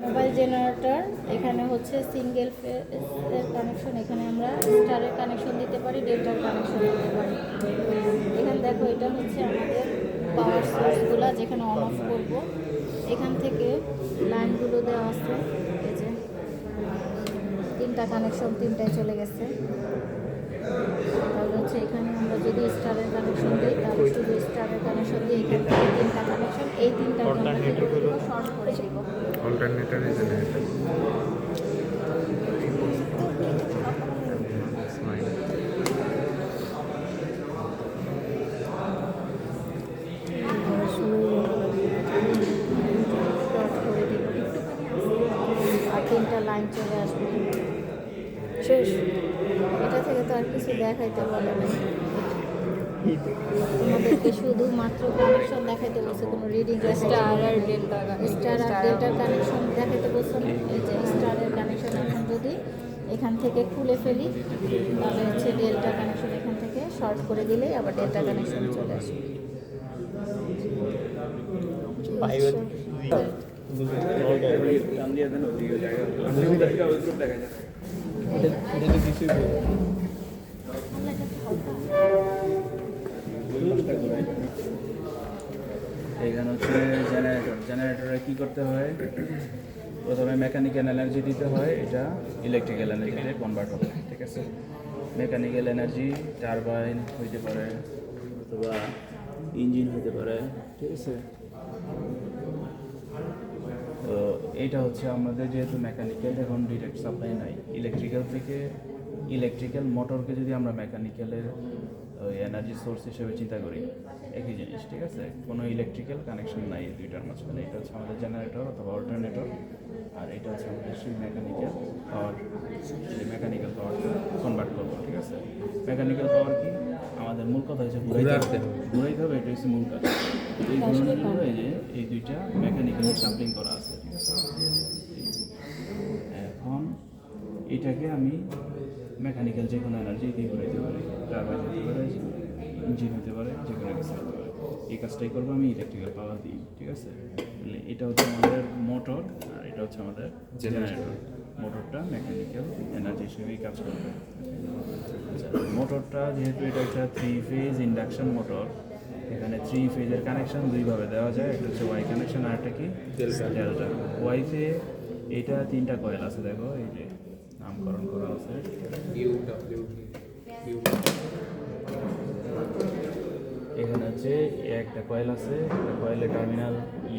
Mobile generator এখানে হচ্ছে single ফেজের কানেকশন। এখানে আমরা স্টারের কানেকশন দিতে পারি, ডেল্টার কানেকশন দিতে পারি। এখানে দেখো এটা হচ্ছে আমাদের পাওয়ার সোর্সগুলো যেখানে অন অফ করব। এখান থেকে লাইনগুলো দেওয়া আছে, এই যে তিনটা কানেকশন, তিনটায় চলে গেছে। তাহলে হচ্ছে এখানে আমরা যদি স্টারের কানেকশন দিই তাহলে শুধু স্টারের কানেকশন দিয়ে এখান থেকে তিনটা কানেকশন, এই তিনটা শর্ট করে দিব। Alternator is an item. আর তিনটা লাইন চলে আসবে, শেষ। এটা থেকে তো আর কিছু দেখাইতে বলে না, তোমাদেরকে শুধুমাত্র কানেকশন দেখাইতে বলছে, কোনো রিডিং স্টার আর ডেল্টার কানেকশন দেখাইতে বলছে না। এই যে স্টারের কানেকশন এখন যদি এখান থেকে খুলে ফেলি তাহলে হচ্ছে ডেল্টা কানেকশন এখান থেকে শর্ট করে দিলেই আবার ডেল্টা কানেকশন চলে আসবে। এখানে হচ্ছে জেনারেটরে কী করতে হয়, প্রথমে মেকানিক্যাল এনার্জি দিতে হয়, এটা ইলেকট্রিক্যাল এনার্জিতে কনভার্ট হবে। ঠিক আছে, মেকানিক্যাল এনার্জি টারবাইন হইতে পারে অথবা ইঞ্জিন হইতে পারে। ঠিক আছে, তো এইটা হচ্ছে আমাদের যেহেতু মেকানিক্যাল এখন ডিরেক্ট সাপ্লাই নাই, ইলেকট্রিক্যাল থেকে ইলেকট্রিক্যাল মোটরকে যদি আমরা মেকানিক্যালের এনার্জি সোর্স হিসেবে চিন্তা করি, একই জিনিস। ঠিক আছে, কোনো ইলেকট্রিক্যাল কানেকশন নাই এই দুইটার মাঝখানে। এটা হচ্ছে আমাদের জেনারেটর অথবা অল্টারনেটর, আর এটা হচ্ছে আমাদের সেই মেকানিক্যাল পাওয়ার, মেকানিক্যাল পাওয়ারটা কনভার্ট করবো। ঠিক আছে, মেকানিক্যাল পাওয়ার কি আমাদের মূল কথা হচ্ছে ঘুরাইতে হবে, এটা হচ্ছে মূল কাজ। এই ঘুরানোর এই যে এই দুইটা মেকানিক্যাল সাপ্লিং করা আছে। ঠিক আছে, এখন এটাকে আমি মেকানিক্যাল যে কোনো এনার্জি দিয়ে ঘুরাইতে পারি, টারবাইন হতে পারে, ইঞ্জিন হতে পারে, যে কোনো কিছু হতে পারে। এই কাজটাই করবো আমি ইলেকট্রিক্যাল পাওয়ার দিই। ঠিক আছে, এটা হচ্ছে আমাদের মোটর আর এটা হচ্ছে আমাদের জেনারেটর। মোটরটা মেকানিক্যাল এনার্জি হিসেবেই কাজ করবে। আচ্ছা, মোটরটা যেহেতু এটা একটা 3 ফেজ ইন্ডাকশন মোটর, এখানে 3 ফেজের কানেকশন দুইভাবে দেওয়া যায়। একটা হচ্ছে ওয়াই কানেকশন আর একটা কি ডেল্টা। ওয়াইতে এটা 3টা কয়েল আছে, দেখো এই যে নামকরণ করা আছে। এখানে হচ্ছে একটা কয়েল আছে, একটা কয়েলের টার্মিনাল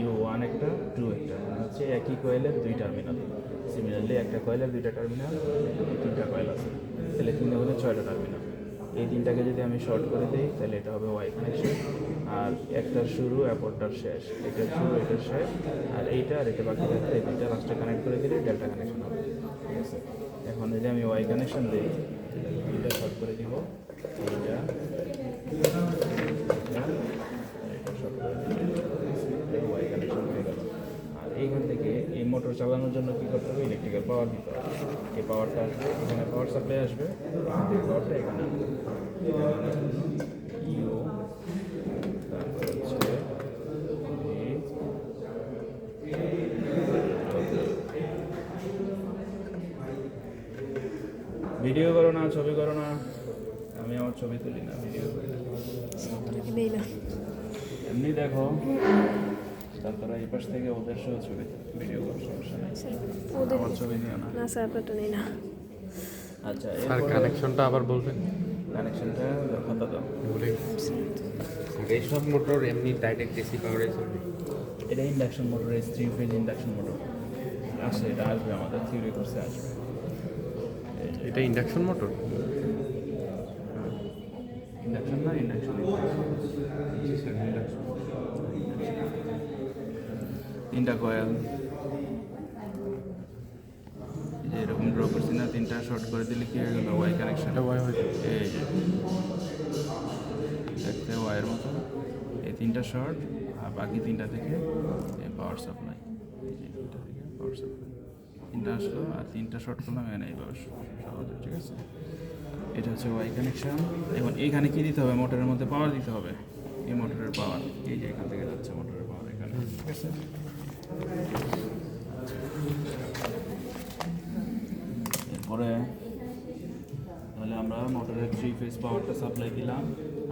U1 একটা, 2 একটা, হচ্ছে একই কয়েলের 2 টার্মিনাল। সিমিলারলি একটা কয়েলের 2টা টার্মিনাল, 3টা কয়েল আছে, তাহলে 3 হলে 6টা টার্মিনাল। এই 3টাকে যদি আমি শর্ট করে দিই তাহলে এটা হবে ওয়াই কানেকশন, আর একটার শুরু অপরটার শেষ, এটার শুরু এটার শেষ, আর এইটা আর এটা বাকি থাকলে এই 2টা লাস্টে কানেক্ট করে দিলে ডেল্টা কানেকশন হবে। ঠিক আছে, এখন যদি আমি ওয়াই কানেকশন দিই, এটা শর্ট করে দিব, এইটা ওয়াই কানেকশন হয়ে গেল। আর এইখান থেকে এই মোটর চালানোর জন্য কী করতে হবে, ইলেকট্রিক্যাল পাওয়ার দিতে হবে। এই পাওয়ারটা আসবে, এখানে পাওয়ার সাপ্লাই আসবে, এই পাওয়ারটা এখানে ইউ, তারপর হচ্ছে ভিডিও করো না, ছবি করো না, আমি আমার ছবি তুলি না, ভিডিও করি না, এমনি দেখো। তারপরে এই পাশ থেকে ওদের সহ ছবি ভিডিও করো, সমস্যা নেই, আমার ছবি নিও না। আচ্ছা, স্যার কানেকশনটা আবার বলবেন। কানেকশনটা কথা দাও। এইসব মোটর এমনি ডাইরেক্ট এসি পাওয়ারে চলবে। এটা induction motor, 3 phase induction motor আসে, এটা আসবে আমাদের থিওরি কোর্সে আসবে। এটা ইন্ডাকশন মোটর, ইন্ডাকশন না ইন্ডাকশন, তিনটা কয়েল এরকম ড্র করছি না, 3টা শর্ট করে দিলে কি হয়ে গেল, ওয়াই কানেকশন। এই যে দেখতে ওয়াইয়ের মতো, এই 3টা শর্ট, আর বাকি 3টা থেকে পাওয়ার সাপ্লাই, এই যে 3টা থেকে পাওয়ার সাপ্লাই, 3টা আসলো আর 3টা শর্ট করলাম এখানে এইভাবে সহজে। ঠিক আছে, এটা হচ্ছে ওয়াই কানেকশন। এখন এইখানে কী দিতে হবে, মোটরের মধ্যে পাওয়ার দিতে হবে, এই মোটরের পাওয়ার, এই যে এখান থেকে যাচ্ছে মোটরের পাওয়ার এখানে। ঠিক আছে, মোটরের 3 ফেজ পাওয়ারটা সাপ্লাই দিলাম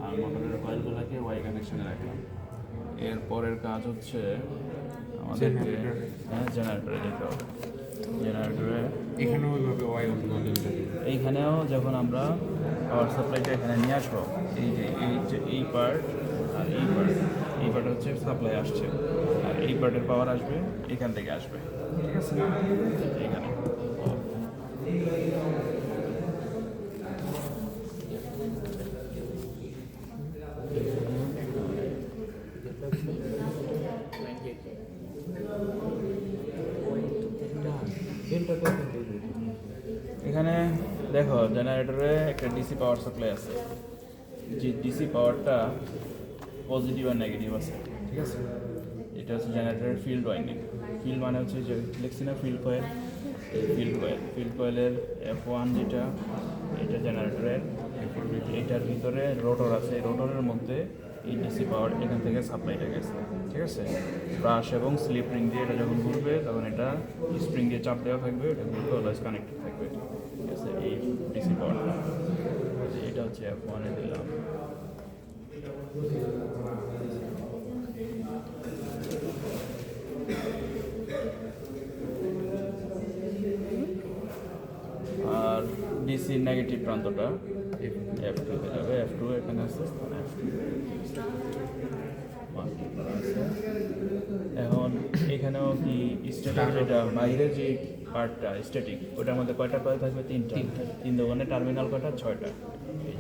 আর মোটরের কয়েলগুলোকে ওয়াই কানেকশনে রাখলাম। এর পরের কাজ হচ্ছে আমাদেরকে জেনারেটরে যেতে হবে। জেনারেটরে এখানেও ওইভাবে ওয়াই অথবা লিঙ্কটা দিই। এইখানেও যখন আমরা পাওয়ার সাপ্লাইটা এখানে নিয়ে আসবো, এই পার্ট আর এই পার্ট হচ্ছে সাপ্লাই আসছে, আর এই পার্টের পাওয়ার আসবে এখান থেকে আসবে, ঠিক আছে? এখানে এখানে দেখো জেনারেটরে একটা ডিসি পাওয়ার সাপ্লাই আছে, যে ডিসি পাওয়ারটা পজিটিভ আর নেগেটিভ আছে, ঠিক আছে? এটা হচ্ছে জেনারেটরের ফিল্ড ওয়াইন্ডিং। ফিল্ড মানে হচ্ছে যে লিখছি না ফিল্ড কয়েল, ফিল্ড কয়েলের F1 যেটা, এটা জেনারেটরের, এটার ভিতরে রোটর আছে, রোটরের মধ্যে এই ডিসি পাওয়ার এখান থেকে সাপ্লাইটা গেছে, ঠিক আছে? ব্রাশ এবং স্লিপ রিং দিয়ে এটা যখন ঘুরবে তখন এটা স্প্রিং দিয়ে চাপ দেওয়া থাকবে, এটা ঘুরবে অলওয়েজ কানেক্টেড থাকবে, ঠিক আছে? এই ডিসি পাওয়ারটা এটা হচ্ছে F1 এ দিলাম। আর ডিসি নেগেটিভ প্রান্তটা F2 তে যাবে, F2 এখানে আছে, এখন এখানেও কি স্ট্যাটিক, যেটা বাইরের যে পার্টটা স্ট্যাটিক, ওটার মধ্যে কয়টা কয়েল থাকবে? তিনটা। তিন দোকানে টার্মিনাল কয়টা? 6টা। এই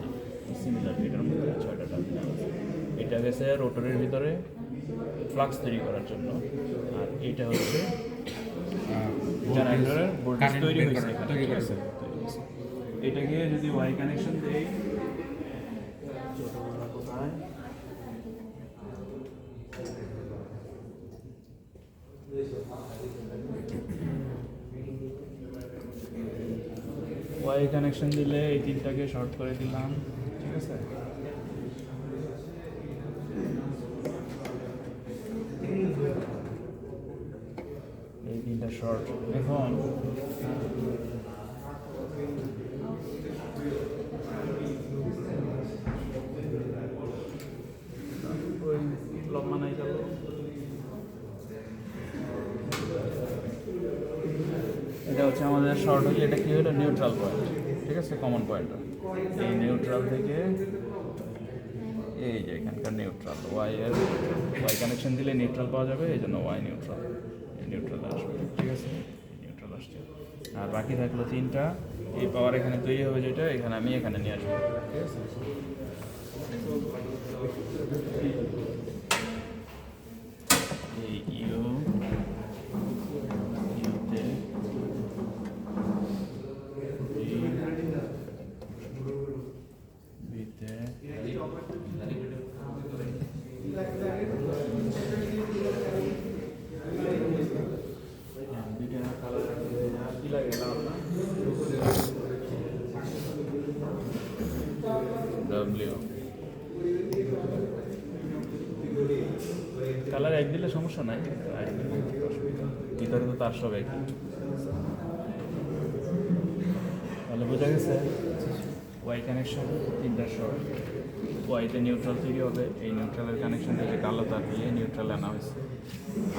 যে সিমিলার, এটার মধ্যে 6টা টার্মিনাল। এটা গেছে রোটরের ভিতরে ফ্লাক্স তৈরি করার জন্য, আর এটা হচ্ছে জেনারেটরের ভোল্টেজ তৈরি হয়েছে এখানে, ঠিক আছে? এটাকে যদি ওয়াই কানেকশন দেই, কোথায় ওয়াই কানেকশন দিলে এই তিনটাকে শর্ট করে দিলাম, ঠিক আছে? এই তিনটা শর্ট। এখন ওই লম্বা নাই গেল, এটা হচ্ছে আমাদের শর্ট হলে এটা কি হলো? নিউট্রাল পয়েন্ট, ঠিক আছে? কমন পয়েন্টটা এই নিউট্রাল থেকে এই যে এখানকার নিউট্রাল, ওয়াই কানেকশন দিলে নিউট্রাল পাওয়া যাবে, এই জন্য ওয়াই নিউট্রাল, এই নিউট্রাল আসবে, ঠিক আছে? নিউট্রাল আসছে। আর বাকি থাকলো তিনটা, এই পাওয়ার এখানে তৈরি হবে যেটা, এখানে আমি এখানে নিয়ে আসবো, ঠিক আছে? এই ইউতে বিতে ডব্লিউ কালার এক দিলে সমস্যা নাই, ভিতরে তো তার সব একই, তাহলে বোঝা গেছে? ওয়াই কানেকশন তিনটা শর্ট, ওয়াইতে নিউট্রাল তৈরি হবে, এই নিউট্রালের কানেকশন থেকে কালো তার দিয়ে নিউট্রাল আনা হয়েছে।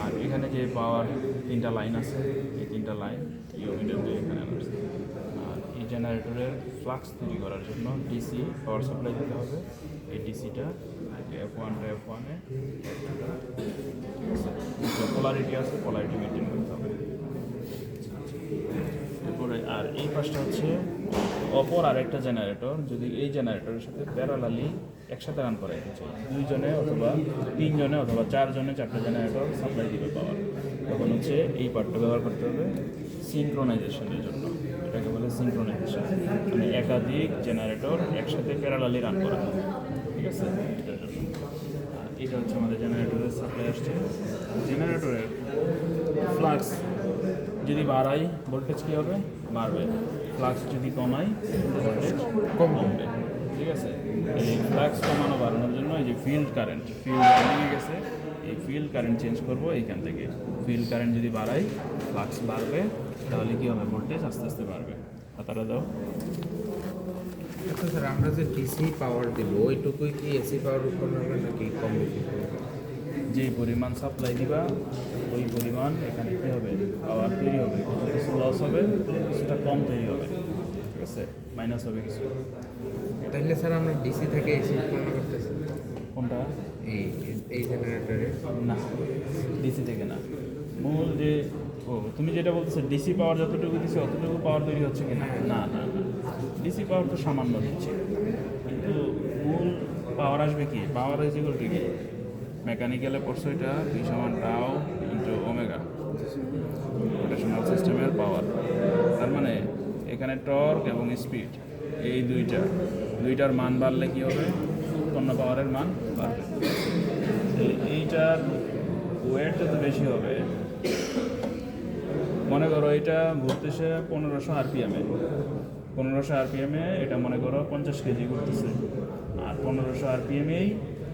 আর এখানে যে পাওয়ার তিনটা লাইন আছে, এই তিনটা লাইন ইউমিটার দিয়ে এখানে আনা হয়েছে। আর এই জেনারেটরের ফ্লাক্স তৈরি করার জন্য ডিসি পাওয়ার সাপ্লাই দিতে হবে, এই ডিসিটা F1টা F1-এ, ঠিক আছে? পোলারিটি আছে, পোলারিটি মেনটেন করতে হবে। এরপরে আর এই পাশটা হচ্ছে অপর আরেকটা জেনারেটর, যদি এই জেনারেটরের সাথে প্যারালালি একসাথে রান করাইতে চাই, দুইজনে অথবা তিনজনে অথবা চারজনে চারটা জেনারেটর সাপ্লাই দিবে পাওয়ার, তখন হচ্ছে এই পার্টটা ব্যবহার করতে হবে সিনক্রোনাইজেশনের জন্য। এটাকে বলে সিনক্রোনাইজেশন, মানে একাধিক জেনারেটর একসাথে প্যারালালি রান করা, ঠিক আছে? এটার জন্য এটা হচ্ছে আমাদের জেনারেটরের সাপ্লাই আসছে। জেনারেটরের ফ্লাক্স যদি বাড়াই ভোল্টেজ কী হবে? বাড়বে। ফ্লাক্স যদি কমাই ভোল্টেজ কমবে, ঠিক আছে? এই ফ্লাক্স কমানো বাড়ানোর জন্য এই যে ফিল্ড ভেঙে গেছে, এই ফিল্ড কারেন্ট চেঞ্জ করব এইখান থেকে। ফিল্ড কারেন্ট যদি বাড়াই ফ্লাক্স বাড়বে, তাহলে কী হবে? ভোল্টেজ আস্তে আস্তে বাড়বে। খাতাটা দাও। আচ্ছা স্যার, আমরা যে ডিসি পাওয়ার দিব ওইটুকুই কি এসি পাওয়ার উপর হবে নাকি কম বেশি হবে? যে পরিমাণ সাপ্লাই দিবা ওই পরিমাণ এখানে কী হবে, পাওয়ার তৈরি হবে, কিছু লস হবে, কিছুটা কম তৈরি হবে, ঠিক আছে, মাইনাস হবে কিছু। তাহলে স্যার আমরা ডিসি থেকে এসি উৎপন্ন করতেছি কোনটা? এই এই জেনারেটরে? না, ডিসি থেকে না, মূল যে তুমি যেটা বলতেছো ডিসি পাওয়ার যতটুকু দিচ্ছে অতটুকু পাওয়ার তৈরি হচ্ছে কি না? না না না, ডিসি পাওয়ার তো সামান্য দিচ্ছে, কিন্তু মূল পাওয়ার আসবে কি? পাওয়ার ইজ ইকুয়াল টু কি? মেকানিক্যালে পড়ছো এটা ভি সমান টাও ইন্টু ওমেগা, রোটেশনাল সিস্টেমের পাওয়ার। তার মানে এখানে টর্ক এবং স্পিড এই দুইটার মান বাড়লে কী হবে? উৎপন্ন পাওয়ারের মান বাড়বে। এইটার ওয়েট যত বেশি হবে, মনে করো এটা ঘুরতেছে 1500 আরপিএমে, 1500 আরপিএমে এটা মনে করো 50 কেজি ঘুরতেছে, আর 1500 আরপিএমেই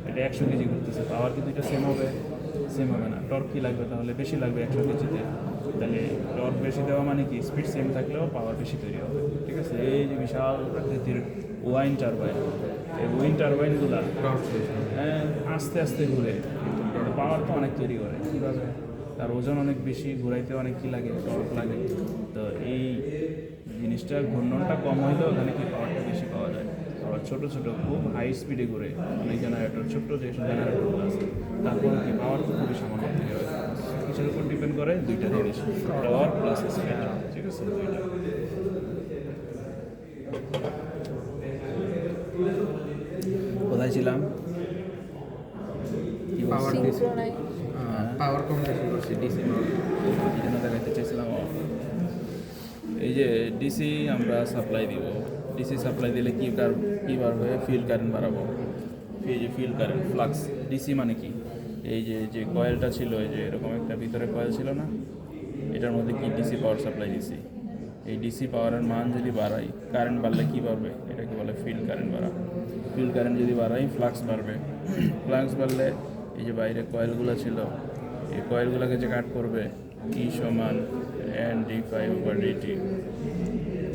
এটা 100 কেজি ঘুরতেছে, পাওয়ার কিন্তু এটা সেম হবে? সেম হবে না। টর্ক কী লাগবে তাহলে? বেশি লাগবে 100 কেজিতে। তাহলে টর্ক বেশি দেওয়া মানে কি? স্পিড সেম থাকলেও পাওয়ার বেশি তৈরি হবে, ঠিক আছে। এই যে বিশাল আকৃতির ওয়াইন টারবাইন, এই ওয়াইন টারবাইনগুলো আস্তে আস্তে ঘুরে, পাওয়ার তো অনেক তৈরি করে। কীভাবে? তার ওজন অনেক বেশি, ঘুরাইতে অনেক কী লাগে? টর্ক লাগে। তো এই জিনিসটা ঘূর্ণনটা কম হইলেও ওখানে কি পাওয়ারটা বেশি পাওয়া যায়। আবার ছোটো ছোটো খুব হাই স্পিডে ঘুরে অনেক জেনারেটর, ছোট্ট যে জেনারেটরগুলো আছে, তারপরে কি পাওয়ার তো খুবই সামান্য থেকে হয়। কিছুর উপর ডিপেন্ড করে দুইটা জিনিস, পাওয়ার প্লাস স্পিড, ঠিক আছে, দুইটা। কোথায় ছিলাম? পাওয়ার সিঙ্ক্রোনাইজ পাওয়ার কম বেশি করছি ডিসি পাওয়ার। এই জন্য দেখাতে চাইছিলাম এই যে ডিসি আমরা সাপ্লাই দিব, ডিসি সাপ্লাই দিলে কী বাড়বে? ফিল্ড কারেন্ট বাড়াবো। এই যে ফিল্ড কারেন্ট, ফ্লাক্স, ডিসি মানে কি? এই যে কয়েলটা ছিল, এই যে এরকম একটা ভিতরে কয়েল ছিল না, এটার মধ্যে কি ডিসি পাওয়ার সাপ্লাই দিছি। এই ডিসি পাওয়ারের মান যদি বাড়াই, কারেন্ট বাড়লে কী বাড়বে? এটাকে বলে ফিল্ড কারেন্ট বাড়া। ফিল্ড কারেন্ট যদি বাড়াই, ফ্লাক্স বাড়বে। ফ্লাক্স বাড়লে এই যে বাইরে কয়েলগুলো ছিল, এই কয়েলগুলোকে যে কাট করবে, ই সমান N d∅/dt,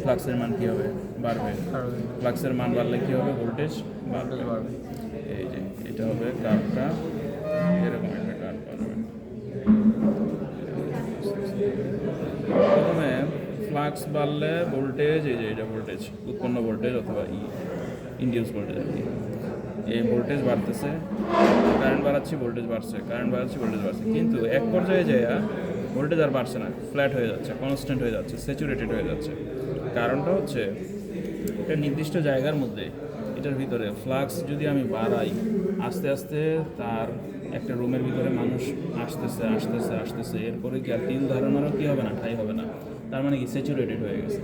ফ্লাক্সের মান কী হবে? বাড়বে। ফ্লাক্সের মান বাড়লে কী হবে? ভোল্টেজ বাড়বে। এই যে এটা হবে কার্ভটা, এরকম একটা কার্ভ বাড়বে। প্রথমে ফ্লাক্স বাড়লে ভোল্টেজ, এই যে এটা ভোল্টেজ, উৎপন্ন ভোল্টেজ অথবা ইনডিউস ভোল্টেজ আর কি, এই ভোল্টেজ বাড়তেছে, কারেন্ট বাড়াচ্ছি, ভোল্টেজ বাড়ছে, কারেন্ট বাড়াচ্ছি, ভোল্টেজ বাড়ছে। কিন্তু এক পর্যায়ে যায় ভোল্টেজ আর বাড়ছে না, ফ্ল্যাট হয়ে যাচ্ছে, কনস্ট্যান্ট হয়ে যাচ্ছে, স্যাচুরেটেড হয়ে যাচ্ছে। কারণটা হচ্ছে একটা নির্দিষ্ট জায়গার মধ্যে, এটার ভিতরে ফ্লাক্স যদি আমি বাড়াই, আস্তে আস্তে তার একটা রুমের ভিতরে মানুষ আসতেছে আসতেছে আসতেছে, এরপরে কি আর তিল ধারণারও কী হবে না? ঠাই হবে না। তার মানে কি? স্যাচুরেটেড হয়ে গেছে।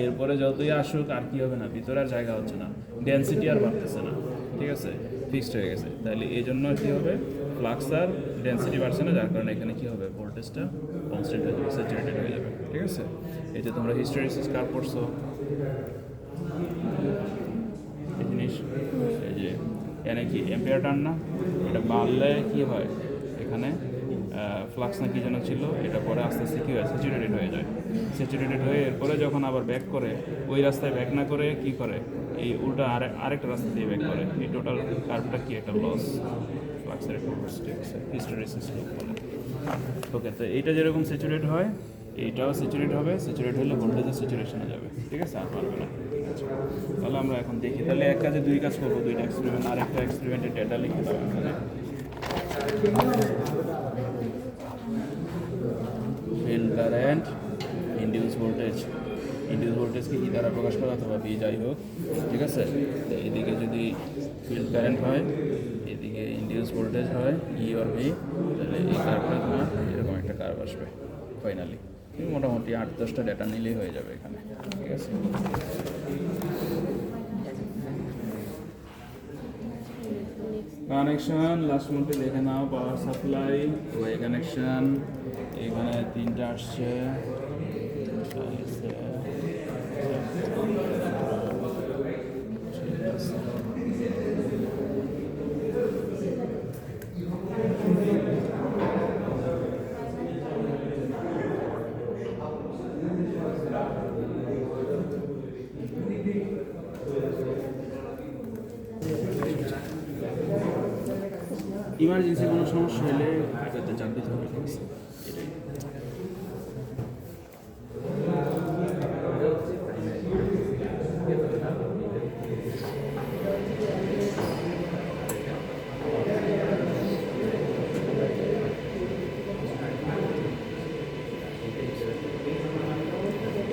এরপরে যতই আসুক আর কী হবে না? ভিতরে আর জায়গা হচ্ছে না, ডেন্সিটি আর বাড়তেছে না, ঠিক আছে, ফিক্সড হয়ে গেছে। তাহলে এই জন্য কী হবে? ফ্লাক্স আর ডেন্সিটি বাড়ছে না, যার কারণে এখানে কী হবে? ভোল্টেজটা কনস্ট্যান্ট হয়ে যাবে, স্যাচুরেটেড হয়ে যাবে, ঠিক আছে। এই যে তোমরা হিস্টেরিসিস কার্ভ পড়ছো, এই জিনিস, এই যে এনে কি এম্পিয়ার টার্ন না, এটা বাড়লে কী হয়? এখানে ফ্লাক্স না কি যেন ছিল, এটা পরে আস্তে আস্তে কী হয়? স্যাচুরেটেড হয়ে যায়। স্যাচুরেটেড হয়ে এরপরে যখন আবার ব্যাক করে, ওই রাস্তায় ব্যাক না করে কী করে? এই উল্টা আরেকটা রাস্তা দিয়ে ব্যাক করে। এই টোটাল কার্ভটা কি? একটা লস, ফ্লাক্সের একটা লস, ঠিক আছে, হিস্টেরিসিস বলে। ওকে, তো এইটা যেরকম স্যাচুরেট হয়, এইটাও স্যাচুরেট হবে। স্যাচুরেট হলে ভোল্টেজের স্যাচুরেশনে যাবে, ঠিক আছে, আর পারবে না। তাহলে আমরা এখন দেখি, তাহলে এক কাজে দুই কাজ করবো, দুইটা এক্সপেরিমেন্ট, আর একটা এক্সপেরিমেন্টের ডেটা লিখে দেবো এখানে। Field current, induce voltage, induce ভোল্টেজকে ই দ্বারা প্রকাশ করা অথবা বি, যাই হোক, ঠিক আছে। তো এদিকে যদি ফিল্ড কারেন্ট হয়, এদিকে ইনডিউস ভোল্টেজ হয় ই আর বি, তাহলে এই কার্ভটা তোমার এরকম একটা কার্ভ আসবে ফাইনালি। মোটামুটি 8-10টা ডেটা নিলেই হয়ে যাবে এখানে, ঠিক আছে। কানেকশন লাস্ট মধ্যে দেখে নাও, পাওয়ার সাপ্লাই, ওয়াই কানেকশন, এখানে 3টা আসছে, ঠিক আছে। ইমার্জেন্সি কোনো সমস্যা হলে এটাতে চাপ দিতে হবে, ঠিক আছে? এটাই।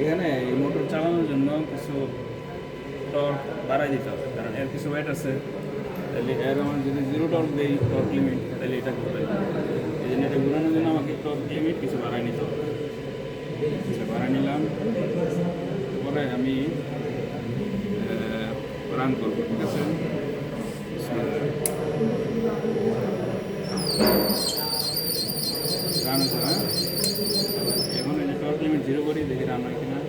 এখানে এই মোটর চালানোর জন্য কিছু টর্ক বাড়াই দিতে হবে, কারণ এর কিছু ওয়েট আছে। তাহলে এর আমার যদি জিরো টর্ক দেই, টর্ক লিমিট, তাহলে এটা করবে। এই জন্য এটা ঘুরানোর জন্য আমাকে টর্ক লিমিট কিছু বাড়াই নিতে হবে। আচ্ছা, বাড়াই নিলাম, পরে আমি রান করবো, ঠিক আছে? রান হচ্ছে না। এখন এই যে টর্ক লিমিট জিরো করি, দেখি রান হয় কিনা।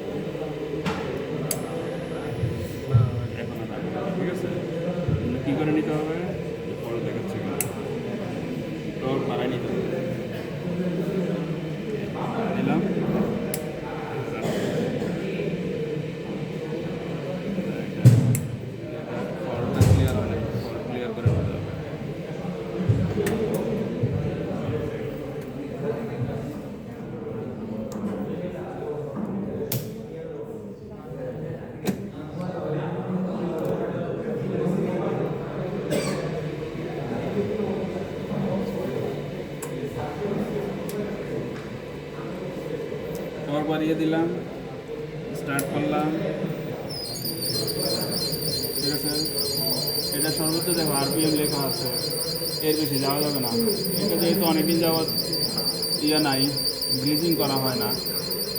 এখন আর রান হয় না, ঠিক আছে? কী করে নিতে হবে পরে দেখাচ্ছি, টর্ক বাড়াই নিতে হবে। দিলাম, ফলটা ক্লিয়ার হয় না, ফল ক্লিয়ার করে নিতে হবে। টর্ক বাড়িয়ে দিলাম, স্টার্ট করলাম, ঠিক আছে? এটা সর্বোচ্চ দেখো আরপিএম লেখা আছে, এর বেশি যাওয়া যাবে না। এটা যেহেতু অনেকদিন যাওয়ার নাই, গ্রিজিং করা হয় না,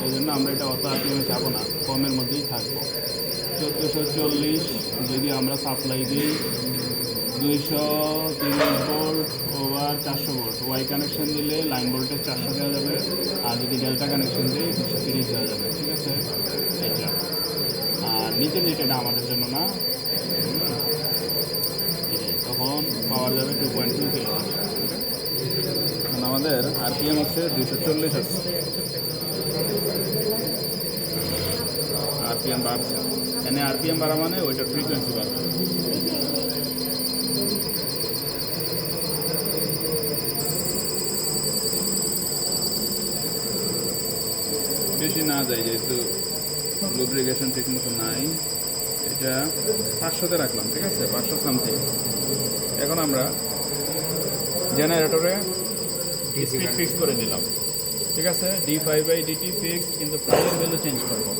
এই জন্য আমরা এটা অত আরপিএমে যাবো না, কমের মধ্যেই থাকবো। 1440 যদি আমরা সাপ্লাই দিই, 230 volt over 400 volt. Y connection দিলে লাইন ভোল্টেজ 400 দেওয়া যাবে, আর যদি ডেল্টা কানেকশন দিই 230 দেওয়া যাবে, ঠিক আছে? এটা আর নিচে যেটা আমাদের জন্য না, তখন পাওয়ার যাবে 2.2 কিলো। কারণ আমাদের আরপিএম হচ্ছে 240 আছে, আরপিএম বাড়ছে। এখানে আরপিএম বাড়া মানে ওইটার ফ্রিকোয়েন্সি বাড়বে। বেশি না যায়, যেহেতু লুব্রিকেশন ঠিক মতো নাই। এটা 500-তে রাখলাম, ঠিক আছে? 500 সামথিং। এখন আমরা জেনারেটরে স্পিড ফিক্স করে দিলাম, ঠিক আছে? d5/dt ফিক্সড, কিন্তু ফাইয়ের ভ্যালু চেঞ্জ করবো।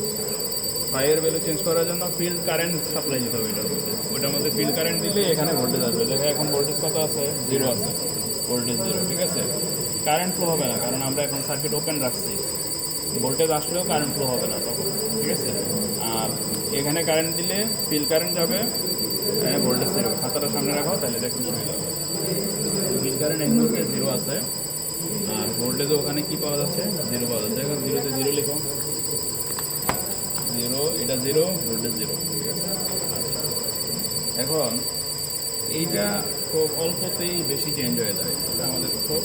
ফাইয়ের ভ্যালু চেঞ্জ করার জন্য ফিল্ড কারেন্ট সাপ্লাই দিতে হবে এটার মধ্যে। ওইটার মধ্যে ফিল্ড কারেন্ট দিলে এখানে ভোল্টেজ আসবে। দেখো এখন ভোল্টেজ কত আছে? 0 আছে, ভোল্টেজ 0, ঠিক আছে? কারেন্ট ফ্লো হবে না, কারণ আমরা এখন সার্কিট ওপেন রাখছি। ভোল্টেজ আসলেও কারেন্ট ফ্লো হবে না তখন, ঠিক আছে? আর এখানে কারেন্ট দিলে ফিল্ড কারেন্ট যাবে, ভোল্টেজ 0। খাতাটা সামনে রাখো, তাহলে দেখতে সুবিধা হবে। ফিল্ড কারেন্ট এই মুহূর্তে 0 আছে, আর ভোল্টেজও ওখানে কী পাওয়া যাচ্ছে? 0 পাওয়া যাচ্ছে। এখন 0-তে 0 লিখো, 0, এটা 0, ভোল্টেজ 0, ঠিক আছে? এখন এইটা খুব অল্পতেই বেশি চেঞ্জ হয়ে যায়, এটা আমাদের খুব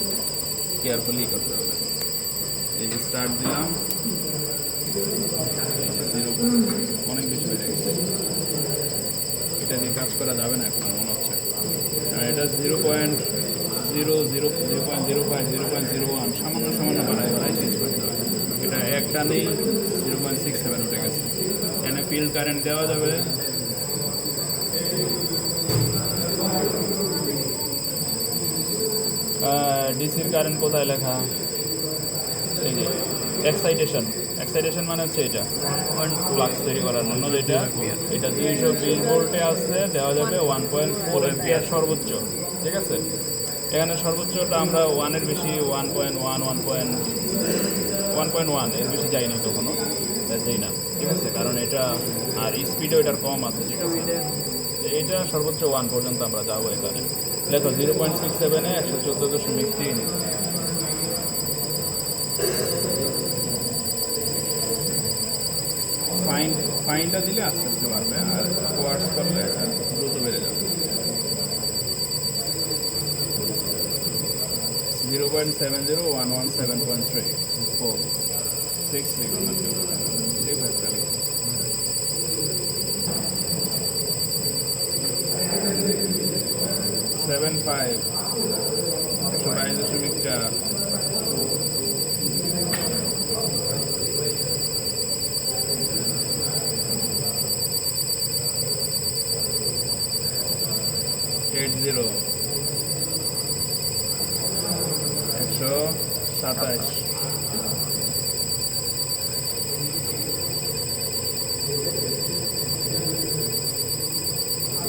কেয়ারফুলি করতে হবে। এই যে স্টার্ট দিলাম, 0 অনেক বেশি বেড়ে গেছে। এটা দিয়ে কাজ করা যাবে না এখন মনে হচ্ছে। এটা 0.00, 0.05, 0.01 সামান্য সামান্য বাড়ায় চেঞ্জ করতে হবে। এটা একটা নেই 0.67 উঠে গেছে। এখানে ফিল্ড কারেন্ট দেওয়া যাবে, ডিসির কারেন্ট কোথায় লেখা? এই যে এক্সাইটেশন মানে হচ্ছে এটা ফ্লাক্স তৈরি করার জন্য, যেটা এটা 220 ভোল্টে আসছে, দেওয়া যাবে 1.4 এম্পিয়ার সর্বোচ্চ, ঠিক আছে? এখানে সর্বোচ্চটা আমরা 1-এর বেশি, 1.1, 1.1 এর বেশি যায়নি কখনো, দেই না, ঠিক আছে? কারণ এটা আর স্পিডও এটার কম আছে, ঠিক আছে? এটা সর্বোচ্চ 1 পর্যন্ত আমরা যাবো এখানে। দেখো 0.67-এ 114.3। ফাইনটা দিলে আস্তে আস্তে বাড়বে, আর কোয়ার্স করলে দ্রুত বেড়ে যাবে। 0.70, 117.3, 4, 6 লিখুন না, 75, 0 127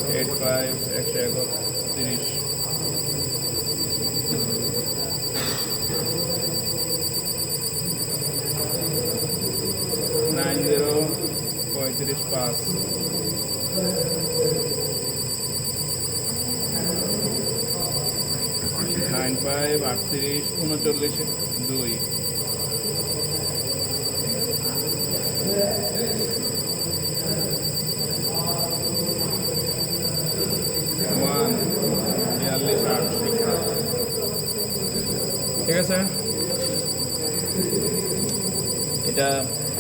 85 131 90 35 95 38 39 2 1 42 ঠিক আছে এটা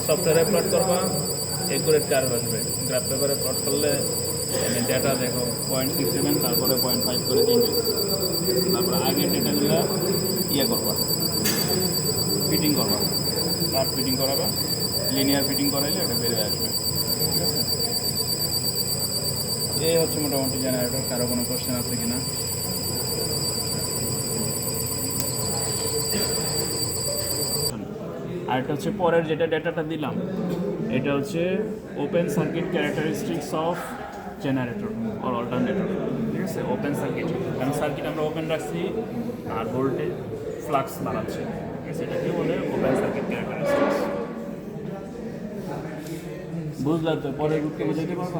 সফটওয়্যারে প্লট করবা একুরেট কার্ভ আসবে গ্রাফ পেপারে প্লট করলে ডেটা দেখো 0.67 তারপরে 0.5 করে চেঞ্জেস তারপরে আগের ডেটাগুলো ইয়ে করবা ফিটিং করবা কার্ভ ফিটিং করাবা লিনিয়ার ফিটিং করাইলে এটা বেরিয়ে আসবে ঠিক আছে এই হচ্ছে মোটামুটি জেনারেটর কারো কোনো কোশ্চেন আছে কিনা আর এটা হচ্ছে পরের যেটা ডেটাটা দিলাম এটা হচ্ছে open circuit characteristics of generator or alternator ঠিক আছে ওপেন সার্কিট কারণ সার্কিট আমরা ওপেন রাখছি আর ভোল্টেজ ফ্লাক্স বাড়াচ্ছি ঠিক আছে এটাকে বলে ওপেন সার্কিট ক্যারেক্টারিস্টিক্স বুঝলাম তো পরের গ্রুপকে বুঝাইতে পারবো